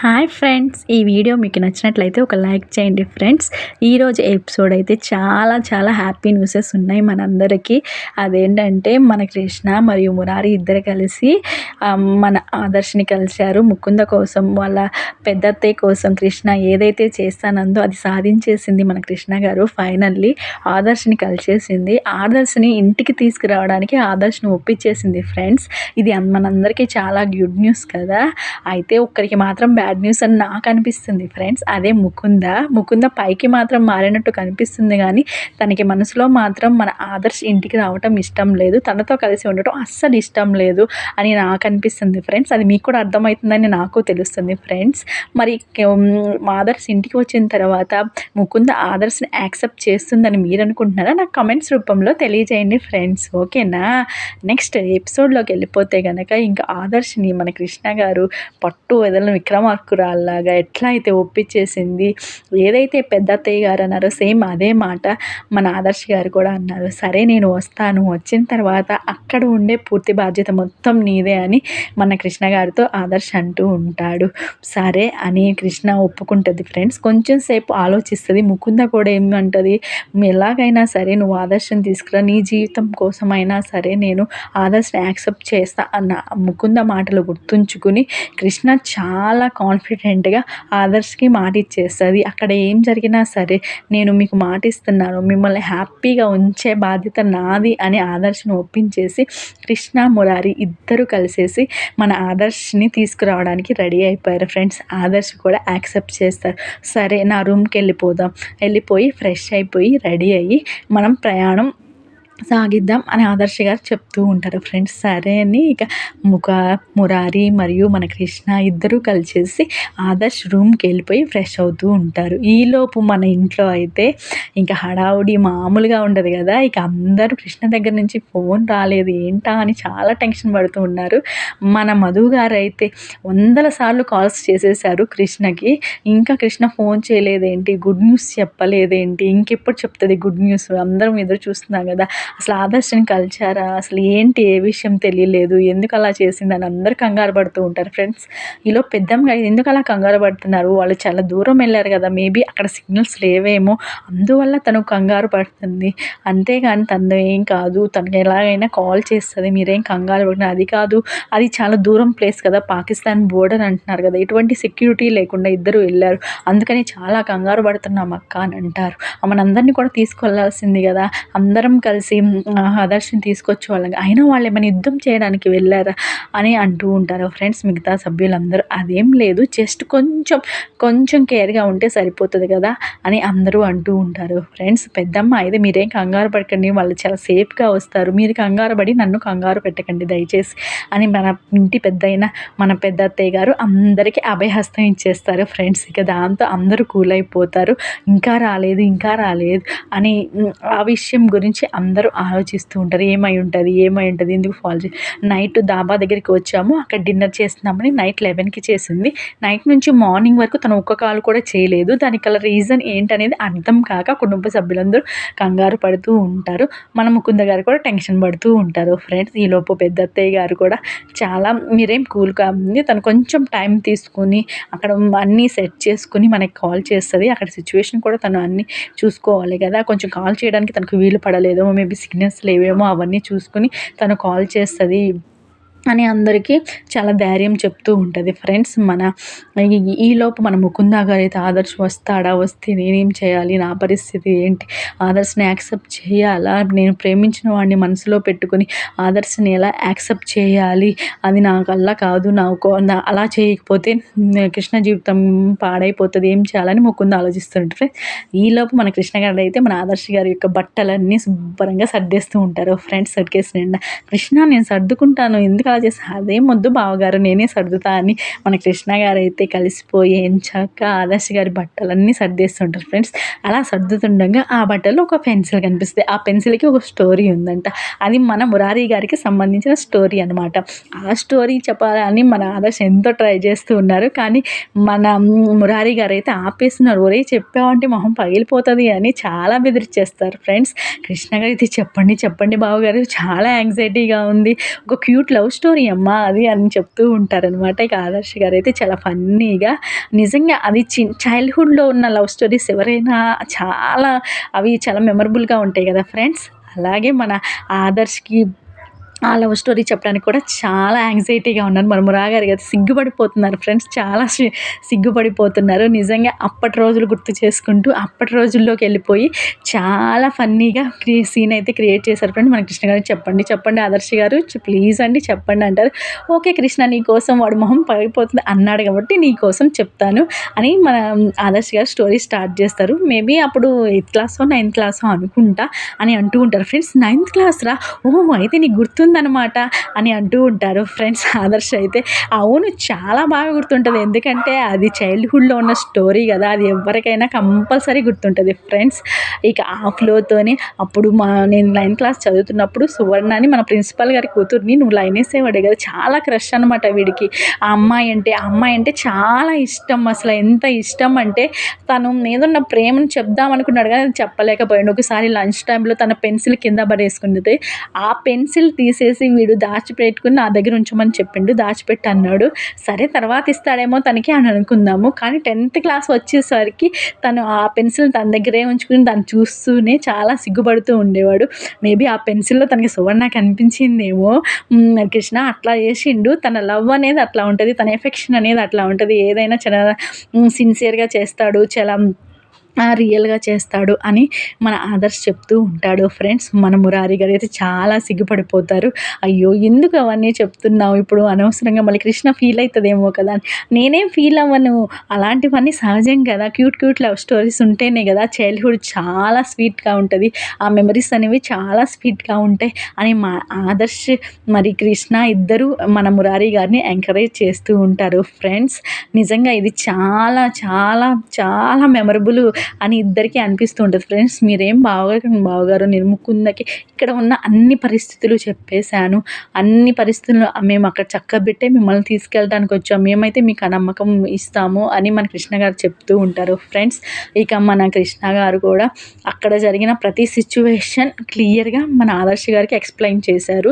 Hi friends, ఈ video మీకు నచ్చినట్లయితే ఒక లైక్ చేయండి ఫ్రెండ్స్. ఈరోజు ఎపిసోడ్ అయితే చాలా చాలా హ్యాపీ న్యూసెస్ ఉన్నాయి మనందరికీ. అదేంటంటే మన కృష్ణ మరియు మురారి ఇద్దరు కలిసి మన ఆదర్శ్ని కలిశారు. ముకుంద కోసం, వాళ్ళ పెద్దత్తయ్య కోసం కృష్ణ ఏదైతే చేస్తానందో అది సాధించేసింది మన కృష్ణ గారు. ఫైనల్లీ ఆదర్శ్ని కలిసేసింది. ఆదర్శ్ని ఇంటికి తీసుకురావడానికి ఆదర్శ్ని ఒప్పించేసింది ఫ్రెండ్స్. ఇది మనందరికీ చాలా గుడ్ న్యూస్ కదా. అయితే ఒక్కరికి మాత్రం బ్యాడ్ న్యూస్ అని నాకు అనిపిస్తుంది ఫ్రెండ్స్. అదే ముకుంద పైకి మాత్రం మారినట్టు కనిపిస్తుంది, కానీ తనకి మనసులో మాత్రం మన ఆదర్శ్ ఇంటికి రావటం ఇష్టం లేదు, తనతో కలిసి ఉండటం అస్సలు ఇష్టం లేదు అని నాకు అనిపిస్తుంది ఫ్రెండ్స్. అది మీకు కూడా అర్థమవుతుందని నాకు తెలుస్తుంది ఫ్రెండ్స్. మరి ఆదర్శ్ ఇంటికి వచ్చిన తర్వాత ముకుంద ఆదర్శ్ని యాక్సెప్ట్ చేస్తుందని మీరు అనుకుంటున్నారా? నాకు కమెంట్స్ రూపంలో తెలియజేయండి ఫ్రెండ్స్, ఓకేనా. నెక్స్ట్ ఎపిసోడ్లోకి వెళ్ళిపోతే కనుక ఇంకా ఆదర్శ్ని మన కృష్ణ గారు పట్టు వదలని విక్రమార్కురాల్లాగా ఎట్లా అయితే ఒప్పించేసింది, ఏదైతే పెద్ద అత్తయ్య గారు అన్నారో సేమ్ అదే మాట మన ఆదర్శ్ గారు కూడా అన్నారు. సరే నేను వస్తాను, వచ్చిన తర్వాత అక్కడ ఉండే పూర్తి బాధ్యత మొత్తం నీదే అని మన కృష్ణ గారితో ఆదర్శ్ అంటూ ఉంటాడు. సరే అని కృష్ణ ఒప్పుకుంటుంది ఫ్రెండ్స్. కొంచెం సేపు ఆలోచిస్తుంది. ముకుంద కూడా ఏమంటుంది, ఎలాగైనా సరే నువ్వు ఆదర్శం తీసుకురా, నీ జీవితం కోసమైనా సరే నేను ఆదర్శని యాక్సెప్ట్ చేస్తా అన్న ముకుంద మాటలు గుర్తుంచుకుని కృష్ణ చాలా కాన్ఫిడెంట్గా ఆదర్శ్కి మాట ఇచ్చేస్తుంది. అక్కడ ఏం జరిగినా సరే నేను మీకు మాట ఇస్తున్నాను, మిమ్మల్ని హ్యాపీగా ఉంచే బాధ్యత నాది అని ఆదర్శ్ని ఒప్పించేసి కృష్ణ మురారి ఇద్దరు కలిసేసి మన ఆదర్శ్ని తీసుకురావడానికి రెడీ అయిపోయారు ఫ్రెండ్స్. ఆదర్శ్ కూడా యాక్సెప్ట్ చేస్తారు. సరే నా రూమ్కి వెళ్ళిపోయి ఫ్రెష్ అయిపోయి రెడీ అయ్యి మనం ప్రయాణం సాగిద్దాం అని ఆదర్శ్ గారు చెప్తూ ఉంటారు ఫ్రెండ్స్. సరే అని ఇక మురారి మరియు మన కృష్ణ ఇద్దరూ కలిసేసి ఆదర్శ్ రూమ్కి వెళ్ళిపోయి ఫ్రెష్ అవుతూ ఉంటారు. ఈలోపు మన ఇంట్లో అయితే ఇంకా హడావుడి మామూలుగా ఉండదు కదా. ఇక అందరూ కృష్ణ దగ్గర నుంచి ఫోన్ రాలేదు ఏంటా అని చాలా టెన్షన్ పడుతూ ఉన్నారు. మన మధు గారు అయితే 100 సార్లు కాల్స్ చేసేసారు కృష్ణకి. ఇంకా కృష్ణ ఫోన్ చేయలేదేంటి, గుడ్ న్యూస్ చెప్పలేదేంటి, ఇంకెప్పుడు చెప్తుంది గుడ్ న్యూస్, అందరం ఎదురు చూస్తున్నాం కదా. అసలు ఆదర్శని కలిచారా, అసలు ఏంటి, ఏ విషయం తెలియలేదు, ఎందుకు అలా చేసిందని అందరూ కంగారు పడుతూ ఉంటారు ఫ్రెండ్స్. ఈలో పెద్దమ్మ ఎందుకు అలా కంగారు పడుతున్నారు, వాళ్ళు చాలా దూరం వెళ్ళారు కదా, మేబీ అక్కడ సిగ్నల్స్ లేవేమో అందువల్ల తను కంగారు పడుతుంది, అంతేగాని తను ఏం కాదు, తనకి ఎలాగైనా కాల్ చేస్తుంది, మీరేం కంగారు పడిన. అది కాదు, అది చాలా దూరం ప్లేస్ కదా, పాకిస్తాన్ బోర్డర్ అంటున్నారు కదా, ఎటువంటి సెక్యూరిటీ లేకుండా ఇద్దరు వెళ్ళారు, అందుకని చాలా కంగారు పడుతున్నాం అక్క అని అంటారు. మనందరినీ కూడా తీసుకెళ్లాల్సింది కదా, అందరం కలిసి ఆదర్శని తీసుకొచ్చే వాళ్ళం, అయినా వాళ్ళు ఏమైనా యుద్ధం చేయడానికి వెళ్ళారా అని అంటూ ఉంటారు ఫ్రెండ్స్ మిగతా సభ్యులందరూ. అదేం లేదు, జస్ట్ కొంచెం కేర్గా ఉంటే సరిపోతుంది కదా అని అందరూ అంటూ ఉంటారు ఫ్రెండ్స్. పెద్దమ్మ అయితే మీరేం కంగారు పడకండి, వాళ్ళు చాలా సేఫ్గా వస్తారు, మీరు కంగారు పడి నన్ను కంగారు పెట్టకండి దయచేసి అని మన ఇంటి పెద్దయిన మన పెద్ద అత్తయ్య గారు అందరికీ అభయహస్తం ఇచ్చేస్తారు ఫ్రెండ్స్. ఇక దాంతో అందరూ కూల్ అయిపోతారు. ఇంకా రాలేదు అని ఆ విషయం గురించి అందరూ ఆలోచిస్తూ ఉంటారు. ఏమై ఉంటుంది ఎందుకు నైట్ దాబా దగ్గరికి వచ్చాము, అక్కడ డిన్నర్ చేస్తున్నామని నైట్ 11కి చేసింది. నైట్ నుంచి మార్నింగ్ వరకు తను ఒక్క కాల్ కూడా చేయలేదు. దానికి గల రీజన్ ఏంటనేది అర్థం కాక కుటుంబ సభ్యులందరూ కంగారు పడుతూ ఉంటారు. మన ముకుంద గారు కూడా టెన్షన్ పడుతూ ఉంటారు ఫ్రెండ్స్. ఈలోపు పెద్ద అత్తయ్య గారు కూడా చాలా మీరేం కూల్ కాదు, తను కొంచెం టైం తీసుకుని అక్కడ అన్నీ సెట్ చేసుకుని మనకి కాల్ చేస్తుంది. అక్కడ సిచ్యువేషన్ కూడా తను అన్నీ చూసుకోవాలి కదా, కొంచెం కాల్ చేయడానికి తనకు వీలు పడలేదేమో, మేబీ సిగ్నల్స్ లేవేమో, అవన్నీ చూసుకుని తను కాల్ చేస్తుంది అని అందరికీ చాలా ధైర్యం చెప్తూ ఉంటుంది ఫ్రెండ్స్. ఈలోపు మన ముకుంద గారు అయితే ఆదర్శ్ వస్తే నేనేం చేయాలి, నా పరిస్థితి ఏంటి, ఆదర్శ్ని యాక్సెప్ట్ చేయాలా, నేను ప్రేమించిన వాడిని మనసులో పెట్టుకుని ఆదర్శ్ని ఎలా యాక్సెప్ట్ చేయాలి, అది నాకు అలా కాదు, అలా చేయకపోతే కృష్ణ జీవితం పాడైపోతుంది, ఏం చేయాలని ముకుంద ఆలోచిస్తుంటారు ఫ్రెండ్స్. ఈలోపు మన కృష్ణ గారు అయితే మన ఆదర్శ్ గారి యొక్క బట్టలన్నీ శుభ్రంగా సర్దేస్తూ ఉంటారు ఫ్రెండ్స్. సర్కేసి నిండా కృష్ణ నేను సర్దుకుంటాను, ఎందుకు అలా చేస్తా, అదేం వద్దు బావగారు నేనే సర్దుతా అని మన కృష్ణ గారు అయితే కలిసిపోయి ఎంచక్క ఆదర్శ్ గారి బట్టలన్నీ సర్దేస్తుంటారు ఫ్రెండ్స్. అలా సర్దుతుండగా ఆ బట్టలో ఒక పెన్సిల్ కనిపిస్తుంది. ఆ పెన్సిల్కి ఒక స్టోరీ ఉందంట, అది మన మురారి గారికి సంబంధించిన స్టోరీ అనమాట. ఆ స్టోరీ చెప్పాలని మన ఆదర్శ్ ఎంతో ట్రై చేస్తూ ఉన్నారు, కానీ మన మురారి గారు అయితే ఆపేస్తున్నారు. ఒరే చెప్పావంటే మొహం పగిలిపోతుంది అని చాలా బెదిరిచ్చేస్తారు ఫ్రెండ్స్. కృష్ణ గారు అయితే చెప్పండి బావగారు, చాలా యాంగ్జైటీగా ఉంది, ఒక క్యూట్ లవ్ స్టోరీ అమ్మా అది అని చెప్తూ ఉంటారనమాట. ఇక ఆదర్శ్ గారైతే చాలా ఫన్నీగా నిజంగా అది చైల్డ్‌హుడ్‌లో ఉన్న లవ్ స్టోరీస్ ఎవరైనా అవి చాలా మెమరబుల్‌గా ఉంటాయి గదా ఫ్రెండ్స్. అలాగే మన ఆదర్శ్‌కి ఆ లవ్ స్టోరీ చెప్పడానికి కూడా చాలా యాంగ్జైటీగా ఉన్నాను. మన మురా గారికైతే సిగ్గుపడిపోతున్నారు ఫ్రెండ్స్. చాలా సిగ్గుపడిపోతున్నారు. నిజంగా అప్పటి రోజులు గుర్తు చేసుకుంటూ, అప్పటి రోజుల్లోకెళ్ళిపోయి చాలా ఫన్నీగా సీన్ అయితే క్రియేట్ చేశారు ఫ్రెండ్. మన కృష్ణ గారికి చెప్పండి, చెప్పండి ఆదర్శ్ గారు ప్లీజ్ అండి చెప్పండి అంటారు. ఓకే కృష్ణ నీకోసం వాడి మొహం పగిలిపోతుంది అన్నాడు కాబట్టి నీకోసం చెప్తాను అని మన ఆదర్శ్ గారు స్టోరీ స్టార్ట్ చేస్తారు. మేబీ అప్పుడు 8థ్ క్లాసో, 9థ్ క్లాసో అనుకుంటా అని అంటూ ఉంటారు ఫ్రెండ్స్. 9థ్ క్లాస్‌రా ఓహ్! అయితే నీకు గుర్తుందనమాట అని అంటూ ఉంటారు ఫ్రెండ్స్. ఆదర్శ్ అయితే అవును చాలా బాగా గుర్తుంటది. ఎందుకంటే అది చైల్డ్‌హుడ్‌లో ఉన్న స్టోరీ గదా! అది ఎవ్వరికైనా కంపల్సరీ గుర్తుంటది ఫ్రెండ్స్. ఇక ఆ ఫ్లోతోనే అప్పుడు నేను 9థ్ క్లాస్ చదువుతున్నప్పుడు సువర్ణ అని మన ప్రిన్సిపల్ గారి కూతుర్ని నువ్వు లైనేసేవాడే గదా! చాలా క్రష్ అనమాట వీడికి. ఆ అమ్మాయి అంటే చాలా ఇష్టం. అసలు ఎంత ఇష్టం అంటే తను మీదున్న ప్రేమను చెప్దామనుకున్నాడు గానీ అది చెప్పలేకపోయాడు. ఒకసారి లంచ్ టైమ్‌లో తన పెన్సిల్ కింద పడేసుకుంటే ఆ పెన్సిల్ తీసేసి వీడు దాచిపెట్టుకొని నా దగ్గర ఉంచమని చెప్పిండు. దాచిపెట్టు అన్నాడు. సరే తర్వాత ఇస్తాడేమో తనకి అని అనుకుందాము. కానీ 10థ్ క్లాస్ వచ్చేసరికి తను ఆ పెన్సిల్ తన దగ్గరే ఉంచుకొని దాన్ని చూస్తూనే చాలా సిగ్గుపడుతూ ఉండేవాడు. మేబీ ఆ పెన్సిల్‌లో తనకి సువర్ణ కనిపించిందేమో. కృష్ణ అట్లా చేసిండు. తన లవ్ అనేది అట్లా ఉంటది. తన ఎఫెక్షన్ అనేది అట్లా ఉంటది. ఏదైనా చాలా సిన్సియర్‌గా చేస్తాడు. చాలా రియల్‌గా చేస్తాడు అని మన ఆదర్శ్ చెప్తూ ఉంటాడు ఫ్రెండ్స్. మన మురారి గారైతే చాలా సిగ్గుపడిపోతారు. అయ్యో! ఎందుకు అవన్నీ చెప్తున్నావు ఇప్పుడు అనవసరంగా మళ్ళీ కృష్ణ ఫీల్ అయితదేమో కదా! అని. నేనేం ఫీల్ అవ్వను. అలాంటివన్నీ సహజం కదా! క్యూట్ లవ్ స్టోరీస్ ఉంటేనే కదా చైల్డ్‌హుడ్ చాలా స్వీట్‌గా ఉంటది. ఆ మెమరీస్ అనేవి చాలా స్వీట్‌గా ఉంటాయి అని మా ఆదర్శ్ మరి కృష్ణ ఇద్దరు మన మురారి గారిని ఎంకరేజ్ చేస్తూ ఉంటారు ఫ్రెండ్స్. నిజంగా ఇది చాలా చాలా చాలా మెమరబుల్ అని ఇద్దరికీ అనిపిస్తూ ఉంటది ఫ్రెండ్స్. మీరేం బావగారు నేను ముకుందకి ఇక్కడ ఉన్న అన్ని పరిస్థితులు చెప్పేసాను. అన్ని పరిస్థితులను మేము అక్కడ చక్కబెట్టే మిమ్మల్ని తీసుకెళ్ళడానికి వచ్చాం. మేమైతే మీకు ఆ నమ్మకం ఇస్తాము అని మన కృష్ణ గారు చెప్తూ ఉంటారు ఫ్రెండ్స్. ఇక మన కృష్ణ గారు కూడా అక్కడ జరిగిన ప్రతి సిట్యుయేషన్ క్లియర్‌గా మన ఆదర్శ్ గారికి ఎక్స్‌ప్లెయిన్ చేశారు.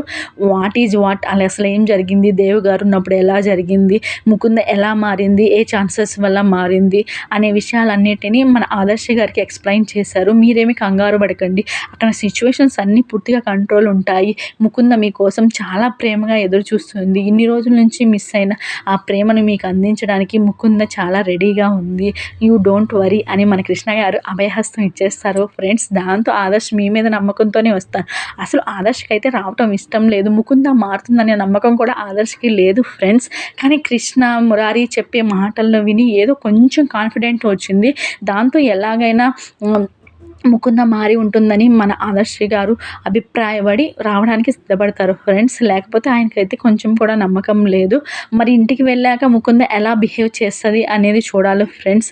వాట్ ఈజ్ వాట్ అసలు ఏం జరిగింది? దేవ్ గారు ఉన్నప్పుడు ఎలా జరిగింది? ముకుంద ఎలా మారింది? ఏ ఛాన్సెస్ వల్ల మారింది? అనే విషయాలన్నిటిని మన ఆదర్శ్ గారికి ఎక్స్‌ప్లెయిన్ చేశారు. మీరేమి కంగారు పడకండి. అక్కడ సిట్యుయేషన్స్ అన్నీ పూర్తిగా కంట్రోల్ ఉంటాయి. ముకుంద మీకోసం చాలా ప్రేమగా ఎదురు చూస్తుంది. ఇన్ని రోజుల నుంచి మిస్ అయిన ఆ ప్రేమను మీకు అందించడానికి ముకుంద చాలా రెడీగా ఉంది. యూ డోంట్ వరీ అని మన కృష్ణ గారు అభయహస్తం ఇచ్చేస్తారు ఫ్రెండ్స్. దాంతో ఆదర్శ్ మీ మీద నమ్మకంతోనే వస్తారు. అసలు ఆదర్శ్‌కైతే రావటం ఇష్టం లేదు. ముకుంద మారుతుందనే నమ్మకం కూడా ఆదర్శ్‌కి లేదు ఫ్రెండ్స్. కానీ కృష్ణ, మురారి చెప్పే మాటలను విని ఏదో కొంచెం కాన్ఫిడెంట్ వచ్చింది. దాంతో ఎలాగైనా ముకుంద మారి ఉంటుందని మన ఆదర్శ్ గారు అభిప్రాయపడి రావడానికి సిద్ధపడతారు ఫ్రెండ్స్. లేకపోతే ఆయనకైతే కొంచెం కూడా నమ్మకం లేదు. మరి ఇంటికి వెళ్ళాక ముకుంద ఎలా బిహేవ్ చేస్తది అనేది చూడాలి ఫ్రెండ్స్.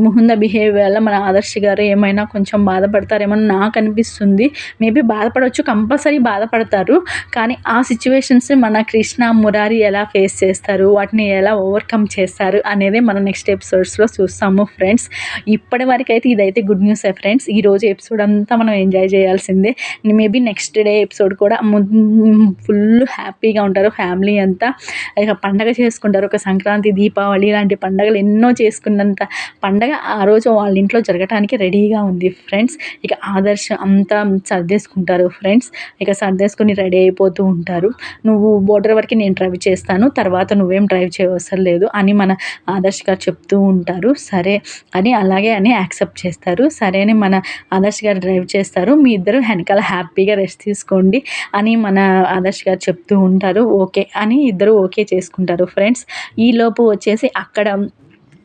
ముకుంద బిహేవ్ వల్ల మన ఆదర్శ్ గారు ఏమైనా కొంచెం బాధపడతారేమో అని నాకు అనిపిస్తుంది. మేబీ బాధపడొచ్చు. కంపల్సరీ బాధపడతారు. కానీ ఆ సిట్యుయేషన్స్‌ని మన కృష్ణ, మురారి ఎలా ఫేస్ చేస్తారు? వాటిని ఎలా ఓవర్‌కమ్ చేస్తారు? అనేదే మనం నెక్స్ట్ ఎపిసోడ్స్‌లో చూస్తాము ఫ్రెండ్స్. ఇప్పటి వరకైతే ఇదైతే గుడ్ న్యూసే ఫ్రెండ్స్. ఈరోజు ఎపిసోడ్ అంతా మనం ఎంజాయ్ చేయాల్సిందే. మేబీ నెక్స్ట్ డే ఎపిసోడ్ కూడా ఫుల్ హ్యాపీగా ఉంటారు ఫ్యామిలీ అంతా. ఇక పండగ చేసుకుంటారు. ఒక సంక్రాంతి, దీపావళి ఇలాంటి పండగలు ఎన్నో చేసుకున్నంత పండగ ఆ రోజు వాళ్ళ ఇంట్లో జరగటానికి రెడీగా ఉంది ఫ్రెండ్స్. ఇక ఆదర్శ్ అంతా సర్దేసుకుంటారు ఫ్రెండ్స్. ఇక సర్దేసుకొని రెడీ అయిపోతూ ఉంటారు. నువ్వు బోర్డర్ వరకు నేను డ్రైవ్ చేస్తాను. తర్వాత నువ్వేం డ్రైవ్ చేయవసరం లేదు అని మన ఆదర్శ్ గారు చెప్తూ ఉంటారు. సరే అని అలాగే అని యాక్సెప్ట్ చేస్తారు. సరే అని మన ఆదర్శ్ గారు డ్రైవ్ చేస్తారు. మీ ఇద్దరు వెనకాల హ్యాపీగా రెస్ట్ తీసుకోండి అని మన ఆదర్శ్ గారు చెప్తూ ఉంటారు. ఓకే అని ఇద్దరు ఓకే చేసుకుంటారు ఫ్రెండ్స్. ఈలోపు వచ్చేసి అక్కడ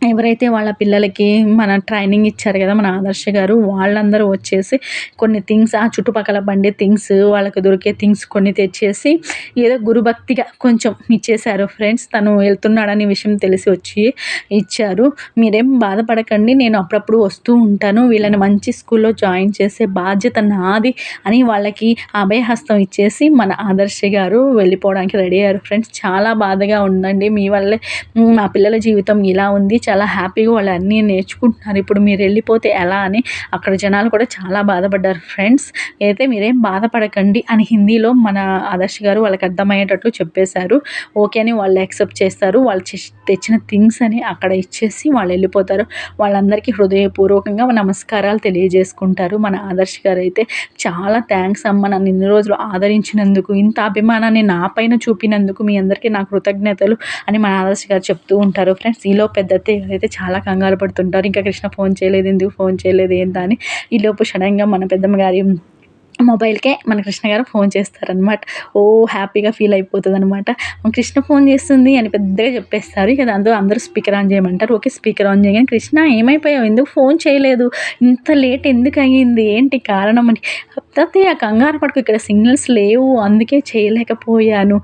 ఎవరైతే వాళ్ళ పిల్లలకి మన ట్రైనింగ్ ఇచ్చారు కదా మన ఆదర్శ్ గారు, వాళ్ళందరూ వచ్చేసి కొన్ని థింగ్స్ ఆ చుట్టుపక్కల పండే థింగ్స్, వాళ్ళకి దొరికే థింగ్స్ కొన్ని తెచ్చేసి ఏదో గురుభక్తిగా కొంచెం ఇచ్చేశారు ఫ్రెండ్స్. తను వెళ్తున్నాడనే విషయం తెలిసి వచ్చి ఇచ్చారు. మీరేం బాధపడకండి, నేను అప్పుడప్పుడు వస్తూ ఉంటాను. వీళ్ళని మంచి స్కూల్‌లో జాయిన్ చేసే బాధ్యత నాది అని వాళ్ళకి అభయహస్తం ఇచ్చేసి మన ఆదర్శ్ గారు వెళ్ళిపోవడానికి రెడీ అయ్యారు ఫ్రెండ్స్. చాలా బాధగా ఉందండి. మీ వల్లే మా పిల్లల జీవితం ఇలా ఉంది. చాలా హ్యాపీగా వాళ్ళు అన్నీ నేర్చుకుంటున్నారు. ఇప్పుడు మీరు వెళ్ళిపోతే ఎలా అని అక్కడ జనాలు కూడా చాలా బాధపడ్డారు ఫ్రెండ్స్. అయితే మీరేం బాధపడకండి అని హిందీలో మన ఆదర్శ్ గారు వాళ్ళకి అర్థమయ్యేటట్లు చెప్పేశారు. ఓకే అని వాళ్ళు యాక్సెప్ట్ చేస్తారు. వాళ్ళు తెచ్చిన థింగ్స్ అని అక్కడ ఇచ్చేసి వాళ్ళు వెళ్ళిపోతారు. వాళ్ళందరికీ హృదయపూర్వకంగా నమస్కారాలు తెలియజేసుకుంటారు. మన ఆదర్శ్ గారు అయితే చాలా థ్యాంక్స్ అమ్మ, నన్ను ఇన్ని రోజులు ఆదరించినందుకు, ఇంత అభిమానాన్ని నా పైన చూపినందుకు మీ అందరికీ నా కృతజ్ఞతలు అని మన ఆదర్శ్ గారు చెప్తూ ఉంటారు ఫ్రెండ్స్. ఈలోపు పెద్ద అత్తయ్య గారు అయితే చాలా కంగారు పడుతుంటారు. ఇంకా కృష్ణ ఫోన్ చేయలేదు, ఎందుకు ఫోన్ చేయలేదు ఏంటా అని. ఈలోపు సడన్గా మన పెద్దమ్మ గారి మొబైల్‌కే మన కృష్ణ గారు ఫోన్ చేస్తారనమాట. హ్యాపీగా ఫీల్ అయిపోతదనమాట. కృష్ణ ఫోన్ చేస్తుంది అని పెద్దగా చెప్పేస్తారు. ఇక దాంతో అందరూ స్పీకర్ ఆన్ చేయమంటారు. ఓకే, స్పీకర్ ఆన్ చేయగానే కృష్ణ ఏమైపోయావు? ఎందుకు ఫోన్ చేయలేదు? ఇంత లేట్ ఎందుకు అయ్యింది? ఏంటి కారణం అని. అత్తయ్య కంగారు పడకు, ఇక్కడ సిగ్నల్స్ లేవు అందుకే చేయలేకపోయాను.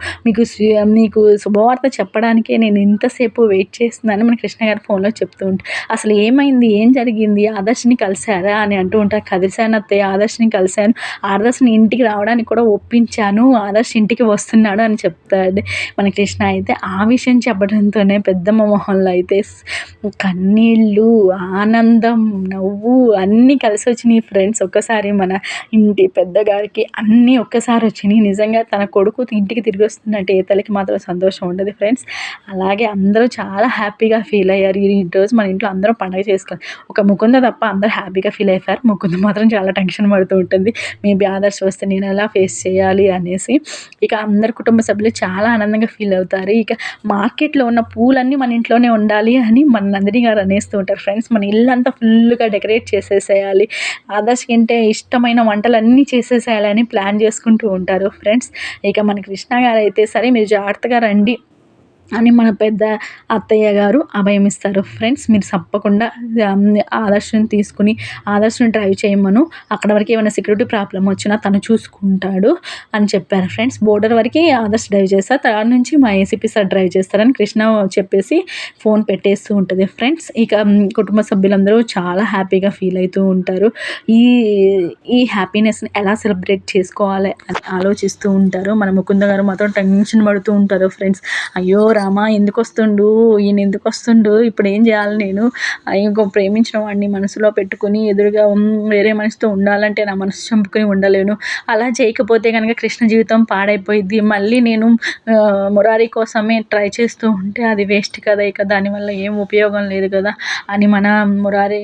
నీకు శుభవార్త చెప్పడానికే నేను ఇంతసేపు వెయిట్ చేస్తున్నాను మన కృష్ణ గారు ఫోన్‌లో చెప్తూ ఉంటారు. అసలు ఏమైంది? ఏం జరిగింది? ఆదర్శ్‌ని కలిసారా అని అంటూ ఉంటారు. కలిసాను అత్తయ్య, ఆదర్శ్‌ని కలిసాను. ఆదర్శ్‌ని ఇంటికి రావడానికి కూడా ఒప్పించాను. ఆదర్శ్ ఇంటికి వస్తున్నాడు అని చెప్తాడు మన కృష్ణ. అయితే ఆ విషయం చెప్పడంతోనే పెద్దమ్మ మొహంలో అయితే కన్నీళ్ళు, ఆనందం, నవ్వు అన్నీ కలిసి వచ్చినాయి ఫ్రెండ్స్. ఒక్కసారి మన ఇంటి పెద్దగారికి అన్నీ ఒక్కసారి వచ్చినాయి. నిజంగా తన కొడుకు ఇంటికి తిరిగి వస్తున్నట్టు ఏ తల్లికి మాత్రం సంతోషం ఉండదు ఫ్రెండ్స్. అలాగే అందరూ చాలా హ్యాపీగా ఫీల్ అయ్యారు. ఈరోజు మన ఇంట్లో అందరం పండుగ చేసుకోవాలి. ఒక ముకుంద తప్ప అందరూ హ్యాపీగా ఫీల్ అయిపోయారు. ముకుంద మాత్రం చాలా టెన్షన్ పడుతూ ఉంటుంది. మేబీ ఆదర్శ్ వస్తే నేను ఎలా ఫేస్ చేయాలి అనేసి. ఇక అందరు కుటుంబ సభ్యులు చాలా ఆనందంగా ఫీల్ అవుతారు. ఇక మార్కెట్‌లో ఉన్న పూలన్నీ మన ఇంట్లోనే ఉండాలి అని మన నందిని గారు అనేస్తూ ఉంటారు ఫ్రెండ్స్. మన ఇల్లంతా ఫుల్‌గా డెకరేట్ చేసేసేయాలి. ఆదర్శ్‌కి అంటే ఇష్టమైన వంటలన్నీ చేసేసేయాలని ప్లాన్ చేసుకుంటూ ఉంటారు ఫ్రెండ్స్. ఇక మన కృష్ణ గారైతే సరే మీరు జాగ్రత్తగా రండి అని మన పెద్ద అత్తయ్య గారు అభయమిస్తారు ఫ్రెండ్స్. మీరు తప్పకుండా ఆదర్శ్‌ని తీసుకుని ఆదర్శ్‌ని డ్రైవ్ చేయమను. అక్కడ వరకు ఏమైనా సెక్యూరిటీ ప్రాబ్లమ్ వచ్చినా తను చూసుకుంటాడు అని చెప్పారు ఫ్రెండ్స్. బోర్డర్ వరకే ఆదర్శ్ డ్రైవ్ చేస్తారు. తర్వాత నుంచి మా ఏసీపీ సార్ డ్రైవ్ చేస్తారని కృష్ణ చెప్పేసి ఫోన్ పెట్టేస్తూ ఉంటుంది ఫ్రెండ్స్. ఇక కుటుంబ సభ్యులందరూ చాలా హ్యాపీగా ఫీల్ అవుతూ ఉంటారు. ఈ ఈ హ్యాపీనెస్‌ని ఎలా సెలబ్రేట్ చేసుకోవాలి అని ఆలోచిస్తూ ఉంటారు. మన ముకుంద గారు మాత్రం టెన్షన్ పడుతూ ఉంటారు ఫ్రెండ్స్. అయ్యో రామా, ఎందుకొస్తుండు ఈయన, ఎందుకొస్తుండు, ఇప్పుడు ఏం చేయాలి నేను? ఇంకో ప్రేమించిన వాడిని మనసులో పెట్టుకుని ఎదురుగా వేరే మనిషితో ఉండాలంటే నా మనసు చంపుకొని ఉండలేను. అలా చేయకపోతే కనుక కృష్ణ జీవితం పాడైపోయిద్ది. మళ్ళీ నేను మురారి కోసమే ట్రై చేస్తూ ఉంటే అది వేస్ట్ కదా, ఇక దానివల్ల ఏం ఉపయోగం లేదు కదా అని మన మురారి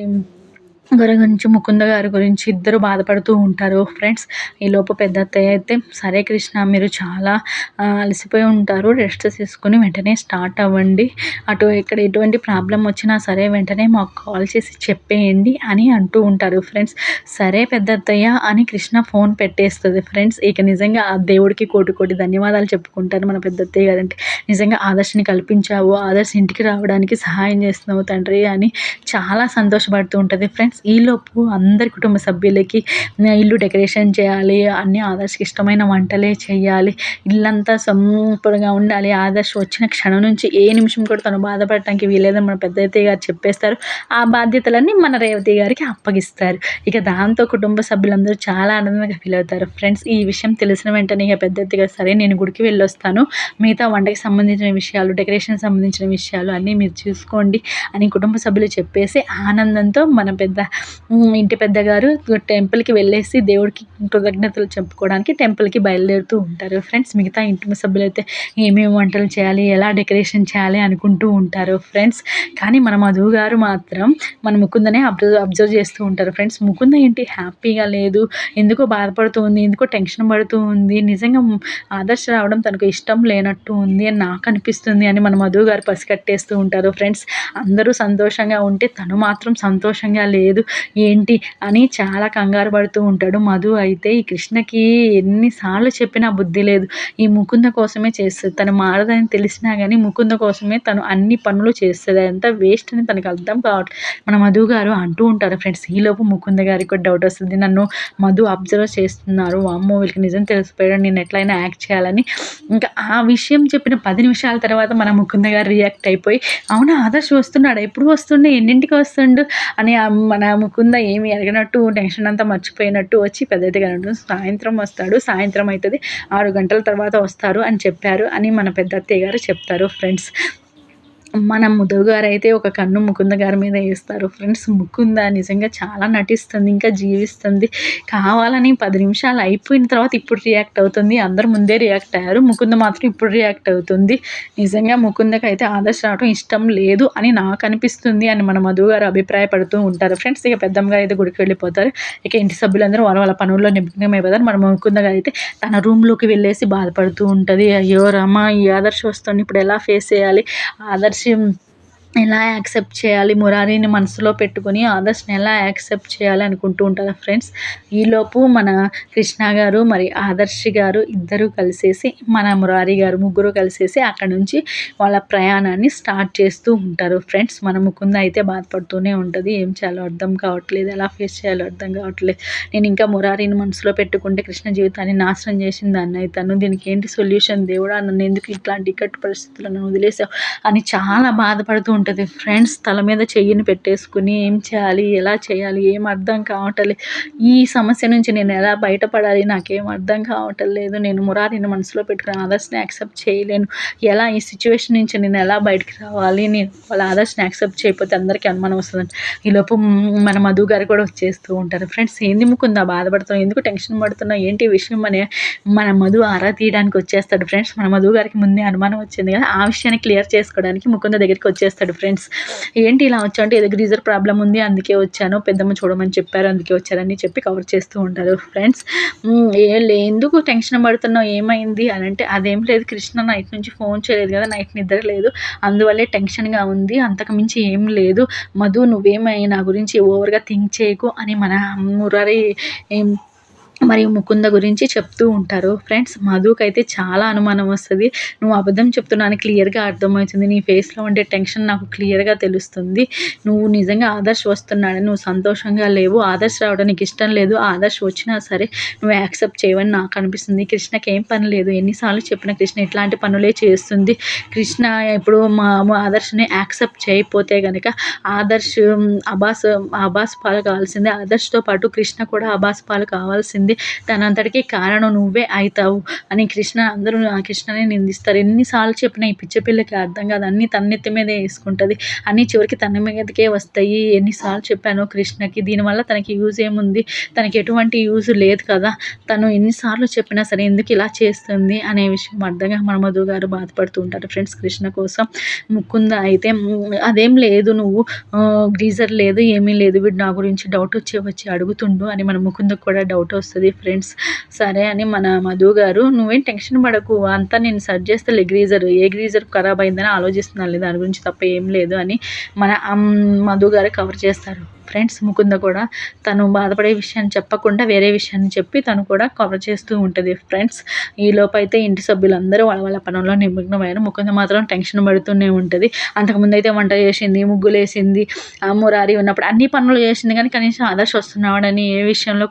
గారి గురించి, ముకుంద గారి గురించి ఇద్దరు బాధపడుతూ ఉంటారు ఫ్రెండ్స్. ఈలోపు పెద్ద అత్తయ్య అయితే సరే కృష్ణ, మీరు చాలా అలసిపోయి ఉంటారు, రెస్ట్ తీసుకుని వెంటనే స్టార్ట్ అవ్వండి. ఇక్కడ ఎటువంటి ప్రాబ్లం వచ్చినా సరే వెంటనే మాకు కాల్ చేసి చెప్పేయండి అని అంటూ ఉంటారు ఫ్రెండ్స్. సరే పెద్ద అత్తయ్య అని కృష్ణ ఫోన్ పెట్టేస్తుంది ఫ్రెండ్స్. ఇక నిజంగా ఆ దేవుడికి కోటి కోటి ధన్యవాదాలు చెప్పుకుంటారు మన పెద్ద అత్తయ్య గారంటే. నిజంగా ఆదర్శని కల్పించావు, ఆదర్శ్ ఇంటికి రావడానికి సహాయం చేస్తున్నావు తండ్రి అని చాలా సంతోషపడుతూ ఉంటుంది ఫ్రెండ్స్. ఈలోపు అందరి కుటుంబ సభ్యులకి ఇల్లు డెకరేషన్ చేయాలి, అన్నీ ఆదర్శ్కి ఇష్టమైన వంటలే చేయాలి, ఇల్లంతా సూపర్గా ఉండాలి. ఆదర్శ్ వచ్చిన క్షణం నుంచి ఏ నిమిషం కూడా తను బాధపడటానికి వీలేదని మన పెద్ద అత్తయ్య గారు చెప్పేస్తారు. ఆ బాధ్యతలన్నీ మన రేవతి గారికి అప్పగిస్తారు. ఇక దాంతో కుటుంబ సభ్యులందరూ చాలా ఆనందంగా ఫీల్ అవుతారు ఫ్రెండ్స్. ఈ విషయం తెలిసిన వెంటనే ఇక పెద్ద అత్తయ్య గారు సరే నేను గుడికి వెళ్ళొస్తాను, మిగతా వంటకి సంబంధించిన విషయాలు, డెకరేషన్ సంబంధించిన విషయాలు అన్నీ మీరు చూసుకోండి అని కుటుంబ సభ్యులు చెప్పేసి ఆనందంతో మన ఇంటి పెద్దగారు టెంపుల్కి వెళ్ళేసి దేవుడికి కృతజ్ఞతలు చెప్పుకోవడానికి టెంపుల్కి బయలుదేరుతూ ఉంటారు ఫ్రెండ్స్. మిగతా ఇంటి సభ్యులైతే ఏమేమి వంటలు చేయాలి, ఎలా డెకరేషన్ చేయాలి అనుకుంటూ ఉంటారు ఫ్రెండ్స్. కానీ మన మధు గారు మాత్రం మన ముకుందనే అబ్జర్వ్ చేస్తూ ఉంటారు ఫ్రెండ్స్. ముకుంద ఏంటి హ్యాపీగా లేదు, ఎందుకో బాధపడుతూ ఉంది, ఎందుకో టెన్షన్ పడుతూ ఉంది, నిజంగా ఆదర్శ రావడం తనకు ఇష్టం లేనట్టు ఉంది అని నాకు అనిపిస్తుంది అని మన మధు గారు పసికట్టేస్తూ ఉంటారు ఫ్రెండ్స్. అందరూ సంతోషంగా ఉంటే తను మాత్రం సంతోషంగా లేదు ఏంటి అని చాలా కంగారు పడుతూ ఉంటాడు. మధు అయితే ఈ కృష్ణకి ఎన్నిసార్లు చెప్పినా బుద్ధి లేదు, ఈ ముకుంద కోసమే చేస్తుంది, తను మారదని తెలిసినా కానీ ముకుంద కోసమే తను అన్ని పనులు చేస్తుంది, అదంతా వేస్ట్ అని తనకు అర్థం కావట్లేదు మన మధు గారు అంటూ ఉంటారు ఫ్రెండ్స్. ఈలోపు ముకుంద గారికి కూడా డౌట్ వస్తుంది, నన్ను మధు అబ్జర్వ్ చేస్తున్నారు, అమ్మో వీళ్ళకి నిజం తెలిసిపోయాడు, నేను ఎట్లయినా యాక్ట్ చేయాలని. ఇంకా ఆ విషయం చెప్పిన 10 నిమిషాల తర్వాత మన ముకుంద గారు రియాక్ట్ అయిపోయి, అవునా ఆదర్శ్ వస్తున్నాడు, ఎప్పుడు వస్తుండే, ఎన్నింటికి వస్తుండు అని మన ముకుంద ఏమి ఎరగనట్టు టెన్షన్ అంతా మర్చిపోయినట్టు వచ్చి పెద్దదిగా సాయంత్రం వస్తాడు, సాయంత్రం అవుతుంది, 6 గంటల తర్వాత వస్తారు అని చెప్పారు అని మన పెద్ద అత్తయ్య గారు చెప్తారు ఫ్రెండ్స్. మన మధు గారైతే ఒక కన్ను ముకుంద గారి మీద ఏస్తారు ఫ్రెండ్స్. ముకుంద నిజంగా చాలా నటిస్తుంది. ఇంకా జీవిస్తుంది. కావాలని 10 నిమిషాలు అయిపోయిన తర్వాత ఇప్పుడు రియాక్ట్ అవుతుంది. అందరూ ముందే రియాక్ట్ అయ్యారు. ముకుంద మాత్రం ఇప్పుడు రియాక్ట్ అవుతుంది. నిజంగా ముకుందకైతే ఆదర్శ్ రావడం ఇష్టం లేదు అని నాకు అనిపిస్తుంది అని మన మధు గారు అభిప్రాయపడుతూ ఉంటారు ఫ్రెండ్స్. ఇక పెద్దమ్మ గారు అయితే గుడికి వెళ్ళిపోతారు. ఇక ఇంటి సభ్యులందరూ వాళ్ళ వాళ్ళ పనుల్లో నిమగ్నమైపోతారు. మన ముకుంద గారు అయితే తన రూమ్‌లోకి వెళ్ళేసి బాధపడుతూ ఉంటది. అయ్యో రామ! ఈ ఆదర్శ్ వస్తుండు ఇప్పుడు ఎలా ఫేస్ చేయాలి? ఆదర్శ్ ఎలా యాక్సెప్ట్ చేయాలి? మురారిని మనసులో పెట్టుకొని ఆదర్శ్‌ని ఎలా యాక్సెప్ట్ చేయాలి అనుకుంటూ ఉంటారు ఫ్రెండ్స్. ఈలోపు మన కృష్ణ గారు మరి ఆదర్శ్ గారు ఇద్దరూ కలిసేసి మన మురారి గారు ముగ్గురు కలిసేసి అక్కడి నుంచి వాళ్ళ ప్రయాణాన్ని స్టార్ట్ చేస్తూ ఉంటారు ఫ్రెండ్స్. మన ముకుంద అయితే బాధపడుతూనే ఉంటుంది. ఏం చేయాలో అర్థం కావట్లేదు. ఎలా ఫేస్ చేయాలో అర్థం కావట్లేదు. నేను ఇంకా మురారిని మనసులో పెట్టుకుంటే కృష్ణ జీవితాన్ని నాశనం చేసిన దాన్ని అయితాను. దీనికి ఏంటి సొల్యూషన్ దేవుడా? నన్ను ఎందుకు ఇట్లాంటి ఇక్కట్టు పరిస్థితుల్లో నన్ను వదిలేసావు అని చాలా బాధపడుతూ ఉంటుంది ఫ్రెండ్స్. తల మీద చెయ్యిని పెట్టేసుకుని ఏం చేయాలి? ఎలా చేయాలి? ఏం అర్థం కావట్లేదు. ఈ సమస్య నుంచి నేను ఎలా బయటపడాలి? నాకేం అర్థం కావట్లేదు. నేను మురారిని మనసులో పెట్టుకుని ఆదర్శ్‌ని యాక్సెప్ట్ చేయలేను. ఎలా ఈ సిచ్యువేషన్ నుంచి నేను ఎలా బయటికి రావాలి? నేను వాళ్ళ ఆదర్శ్‌ని యాక్సెప్ట్ చేయకపోతే అందరికీ అనుమానం వస్తుందంట. ఈలోపు మన మధు గారు కూడా వచ్చేస్తూ ఉంటారు ఫ్రెండ్స్. ఏంది ముకుందా బాధపడుతున్నావు? ఎందుకు టెన్షన్ పడుతున్నావు? ఏంటి విషయం అని మన మధు ఆరా తీయడానికి వచ్చేస్తాడు ఫ్రెండ్స్. మన మధు గారికి ముందే అనుమానం వచ్చింది కదా, ఆ విషయాన్ని క్లియర్ చేసుకోవడానికి ముకుంద దగ్గరికి వచ్చేస్తాడు ఫ్రెండ్స్. ఏంటి ఇలా వచ్చావు అంటే, ఏదో గ్రీజర్ ప్రాబ్లం ఉంది అందుకే వచ్చాను, పెద్దమ్మ చూడమని చెప్పారు అందుకే వచ్చారని చెప్పి కవర్ చేస్తూ ఉంటారు ఫ్రెండ్స్. ఎందుకు టెన్షన్ పడుతున్నావు? ఏమైంది అని అంటే, అదేం లేదు కృష్ణ నైట్ నుంచి ఫోన్ చేయలేదు కదా, నైట్ నిద్ర లేదు, అందువల్లే టెన్షన్గా ఉంది, అంతకు మించి ఏం లేదు. మధు నువ్వేమై నా గురించి ఓవర్గా థింక్ చేయకు అని మన మురారి మరియు ముకుంద గురించి చెప్తూ ఉంటారు ఫ్రెండ్స్. మధుకైతే చాలా అనుమానం వస్తుంది. నువ్వు అబద్ధం చెప్తున్నాను క్లియర్గా అర్థమవుతుంది. నీ ఫేస్లో ఉండే టెన్షన్ నాకు క్లియర్గా తెలుస్తుంది. నువ్వు నిజంగా ఆదర్శ్ వస్తున్నాడని నువ్వు సంతోషంగా లేవు. ఆదర్శ్ రావడం నీకు ఇష్టం లేదు. ఆదర్శ్ వచ్చినా సరే నువ్వు యాక్సెప్ట్ చేయవని నాకు అనిపిస్తుంది. కృష్ణకి ఏం పని లేదు. ఎన్నిసార్లు చెప్పిన కృష్ణ ఇట్లాంటి పనులే చేస్తుంది. కృష్ణ ఇప్పుడు మా ఆదర్శ్ని యాక్సెప్ట్ చేయకపోతే కనుక ఆదర్శ్ అబాస్ పాలు కావాల్సిందే. ఆదర్శ్తో పాటు కృష్ణ కూడా అబాస్ పాలు కావాల్సిందే. తనంతటికీ కారణం నువ్వే అవుతావు అని అందరూ కృష్ణనే నిందిస్తారు. ఎన్నిసార్లు చెప్పినా ఈ పిచ్చి పిల్లకి అర్థం కాదు. అన్నీ తన నెత్తి మీదే వేసుకుంటుంది. అన్నీ చివరికి తన మీదకే వస్తాయి. ఎన్నిసార్లు చెప్పాను కృష్ణకి, దీనివల్ల తనకి యూజ్ ఏముంది? తనకి ఎటువంటి యూజ్ లేదు కదా. తను ఎన్నిసార్లు చెప్పినా సరే ఎందుకు ఇలా చేస్తుంది అనే విషయం అర్థంగా మన మధు గారు బాధపడుతూ ఉంటారు ఫ్రెండ్స్ కృష్ణ కోసం. ముకుంద అయితే అదేం లేదు, నువ్వు గ్రీజర్ లేదు ఏమీ లేదు, వీడు నా గురించి డౌట్ వచ్చి అడుగుతుండు అని మన ముకుందకు కూడా డౌట్ వస్తుంది ఫ్రెండ్స్. సరే అని మన మధు గారు, నువ్వేం టెన్షన్ పడకు, అంతా నేను సర్చ్ చేస్తాలే, ఏ గ్రీజర్ ఖరాబ్ అయిందని ఆలోచిస్తున్నాను, దాని గురించి తప్ప ఏం లేదు అని మన మధు గారు కవర్ చేస్తారు ఫ్రెండ్స్. ముకుంద కూడా తను బాధపడే విషయాన్ని చెప్పకుండా వేరే విషయాన్ని చెప్పి తను కూడా కవర్ చేస్తూ ఉంటుంది ఫ్రెండ్స్. ఈలోపు అయితే ఇంటి సభ్యులందరూ వాళ్ళ వాళ్ళ పనుల్లో నిమగ్నమయ్యారు. ముకుంద మాత్రం టెన్షన్ పడుతూనే ఉంటుంది. అంతకుముందు అయితే వంట చేసింది, ముగ్గులేసింది, మురారి ఉన్నప్పుడు అన్ని పనులు చేసింది, కానీ కనీసం ఆదర్శ్ వస్తున్నాడని ఏ విషయంలో